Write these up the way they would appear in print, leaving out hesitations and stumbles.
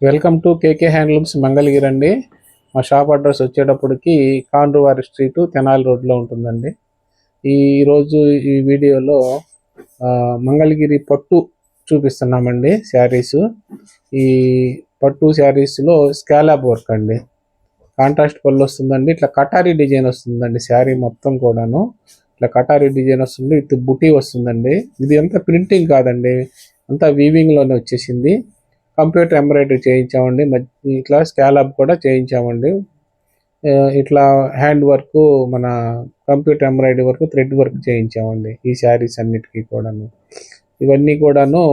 Welcome to KK handlooms Mangalagiri అండి. మా shop address వచ్చేటప్పటికి కాండ్రువారి స్ట్రీట్ తెనాలి రోడ్లో ఉంటుందండి. ఈరోజు ఈ వీడియోలో మంగళగిరి పట్టు చూపిస్తున్నామండి. శారీస్, ఈ పట్టు శారీస్లో స్కాలప్ వర్క్ అండి. కాంట్రాస్ట్ పళ్ళు వస్తుందండి. ఇట్లా కటారీ డిజైన్ వస్తుందండి. శారీ మొత్తం కూడాను ఇట్లా కటారీ డిజైన్ వస్తుంది. విత్ బుటీ వస్తుందండి. ఇది అంతా ప్రింటింగ్ కాదండి, అంతా వీవింగ్లోనే వచ్చేసింది. కంప్యూటర్ ఎంబ్రాయిడరీ చేయించామండి. ఇట్లా స్కాలప్ కూడా చేయించామండి. ఇట్లా హ్యాండ్ వర్క్, మన computer embroidery work, thread work చేయించామండి ఈ శారీస్ అన్నిటికీ కూడాను. ఇవన్నీ కూడాను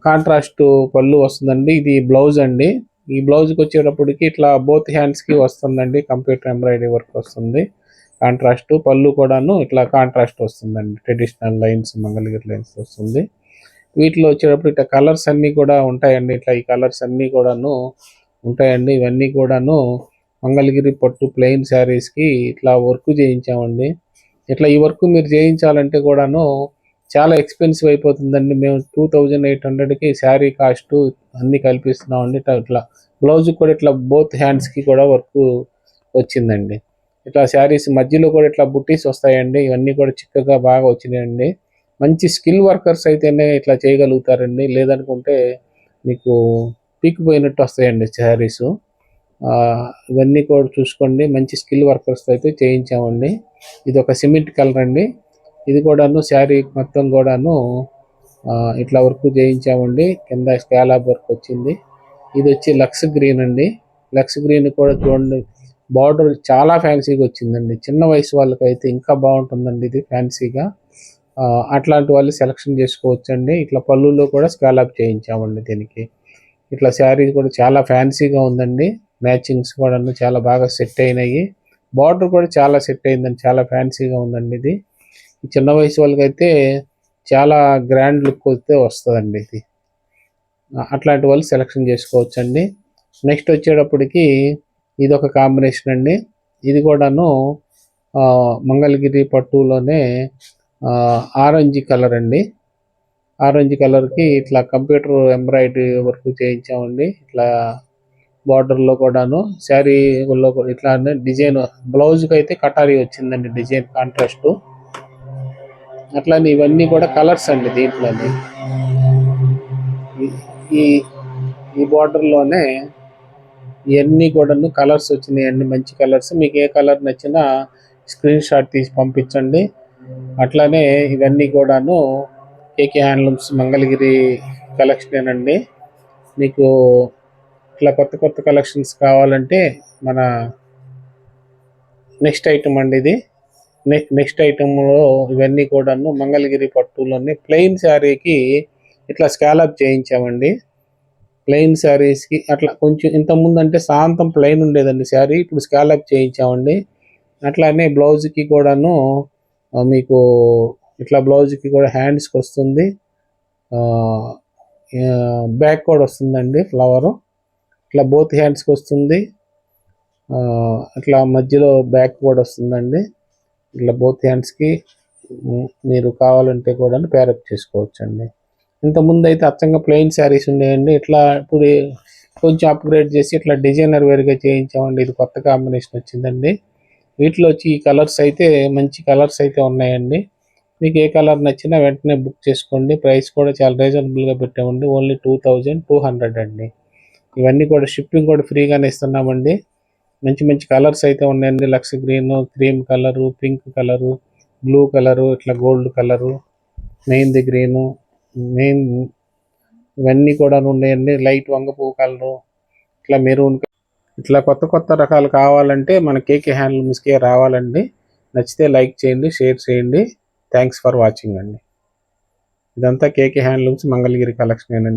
కాంట్రాస్ట్ పళ్ళు వస్తుందండి. ఇది బ్లౌజ్ అండి. ఈ బ్లౌజ్కి వచ్చేటప్పటికి ఇట్లా బోత్ హ్యాండ్స్కి వస్తుందండి. కంప్యూటర్ ఎంబ్రాయిడరీ వర్క్ వస్తుంది. కాంట్రాస్ట్ పళ్ళు కూడాను ఇట్లా కాంట్రాస్ట్ వస్తుందండి. ట్రెడిషనల్ లైన్స్, మంగళగిరి లైన్స్ వస్తుంది. వీటిలో వచ్చేటప్పుడు ఇట్లా కలర్స్ అన్నీ కూడా ఉంటాయండి. ఇట్లా ఈ కలర్స్ అన్నీ కూడాను ఉంటాయండి. ఇవన్నీ కూడాను మంగళగిరి పట్టు ప్లెయిన్ శారీస్కి ఇట్లా వర్క్ చేయించామండి. ఇట్లా ఈ వర్క్ మీరు చేయించాలంటే కూడాను చాలా ఎక్స్పెన్సివ్ అయిపోతుందండి. మేము 2800కి శారీ కాస్ట్ అన్నీ కల్పిస్తున్నామండి. ఇట్లా బ్లౌజ్ కూడా ఇట్లా బోత్ హ్యాండ్స్కి కూడా వర్క్ వచ్చిందండి. ఇట్లా శారీస్ మధ్యలో కూడా ఇట్లా బుట్టీస్ వస్తాయండి. ఇవన్నీ కూడా చిక్కగా బాగా వచ్చినాయండి. మంచి స్కిల్ వర్కర్స్ అయితేనే ఇట్లా చేయగలుగుతారండి. లేదనుకుంటే మీకు పీకిపోయినట్టు వస్తాయండి శారీస్. ఇవన్నీ కూడా చూసుకోండి. మంచి స్కిల్ వర్కర్స్ అయితే చేయించామండి. ఇది ఒక సిమెంట్ కలర్ అండి. ఇది కూడాను శారీ మొత్తం కూడాను ఇట్లా వర్క్ చేయించామండి. కింద స్కాలప్ వర్క్ వచ్చింది. ఇది వచ్చి లక్స్ గ్రీన్ అండి. లక్స్ గ్రీన్ కూడా చూడండి, బార్డర్ చాలా ఫ్యాన్సీగా వచ్చిందండి. చిన్న వయసు వాళ్ళకైతే ఇంకా బాగుంటుందండి ఇది ఫ్యాన్సీగా. అట్లాంటి వాళ్ళు సెలెక్షన్ చేసుకోవచ్చండి. ఇట్లా పళ్ళులో కూడా స్కాలప్ చేయించామండి దీనికి. ఇట్లా శారీ కూడా చాలా ఫ్యాన్సీగా ఉందండి. మ్యాచింగ్స్ కూడా చాలా బాగా సెట్ అయినాయి. బార్డర్ కూడా చాలా సెట్ అయిందండి. చాలా ఫ్యాన్సీగా ఉందండి ఇది. చిన్న వయసు వాళ్ళకైతే చాలా గ్రాండ్ లుక్ అయితే వస్తుందండి ఇది. అట్లాంటి వాళ్ళు సెలెక్షన్ చేసుకోవచ్చండి. నెక్స్ట్ వచ్చేటప్పటికి ఇది ఒక కాంబినేషన్ అండి. ఇది కూడాను మంగళగిరి పట్టులోనే ఆరెంజ్ కలర్ అండి. ఆరెంజ్ కలర్కి ఇట్లా కంప్యూటర్ ఎంబ్రాయిడరీ వర్క్ చేయించామండి. ఇట్లా బార్డర్లో కూడాను శారీలో ఇట్లా డిజైన్. బ్లౌజ్కి అయితే కటారీ వచ్చిందండి డిజైన్ కాంట్రాస్ట్. అట్లానే ఇవన్నీ కూడా కలర్స్ అండి. దీంట్లోనే ఈ ఈ బార్డర్లోనే ఇవన్నీ కూడాను కలర్స్ వచ్చినాయండి. మంచి కలర్స్. మీకు ఏ కలర్ నచ్చినా స్క్రీన్ షాట్ తీసి పంపించండి. అట్లానే ఇవన్నీ కూడాను కేకే హ్యాండ్లూమ్స్ మంగళగిరి కలెక్షన్ అండి. మీకు ఇట్లా కొత్త కొత్త కలెక్షన్స్ కావాలంటే మన నెక్స్ట్ ఐటమ్ అండి ఇది. నెక్స్ట్ ఐటమ్లో ఇవన్నీ కూడాను మంగళగిరి పట్టులోనే ప్లెయిన్ శారీకి ఇట్లా స్కాలప్ చేయించామండి. ప్లెయిన్ శారీస్కి అట్లా కొంచెం ఇంతకుముందు అంటే శాంతం ప్లెయిన్ ఉండేదండి శారీ. ఇప్పుడు స్కాలప్ చేయించామండి. అట్లానే బ్లౌజ్కి కూడాను మీకు ఇట్లా బ్లౌజ్కి కూడా హ్యాండ్స్కి వస్తుంది. బ్యాక్ కూడా వస్తుందండి ఫ్లవరు. ఇట్లా బోత్ హ్యాండ్స్కి వస్తుంది. అట్లా మధ్యలో బ్యాక్ కూడా వస్తుందండి. ఇట్లా బోత్ హ్యాండ్స్కి మీరు కావాలంటే కూడా పేరప్ చేసుకోవచ్చండి. ఇంతకుముందు అయితే అచ్చంగా ప్లెయిన్ శారీస్ ఉండేయండి. ఇట్లా ఇప్పుడు కొంచెం అప్గ్రేడ్ చేసి ఇట్లా డిజైనర్ వేర్గా చేయించామండి. ఇది కొత్త కాంబినేషన్ వచ్చిందండి. వీటిలో వచ్చి ఈ కలర్స్ అయితే మంచి కలర్స్ అయితే ఉన్నాయండి. మీకు ఏ కలర్ నచ్చినా వెంటనే బుక్ చేసుకోండి. ప్రైస్ కూడా చాలా రీజనబుల్గా పెట్టామండి. ఓన్లీ 2200 అండి. ఇవన్నీ కూడా షిప్పింగ్ కూడా ఫ్రీగానే ఇస్తున్నామండి. మంచి మంచి కలర్స్ అయితే ఉన్నాయండి. లక్స్ green, cream colour, pink colour, blue colour, ఇట్లా గోల్డ్ కలరు, మెహందీ గ్రీను, ఇవన్నీ కూడా ఉన్నాయండి. లైట్ వంగపువ్వు కలరు, ఇట్లా మెరూన్, ఇట్లా కొత్త కొత్త రకాలు కావాలంటే మన కేకే హ్యాండ్లూమ్స్కే రావాలండి. నచ్చితే లైక్ చేయండి, షేర్ చేయండి. థ్యాంక్స్ ఫర్ వాచింగ్ అండి. ఇదంతా కేకే హ్యాండ్లూమ్స్ మంగళగిరి కలెక్షన్ అండి.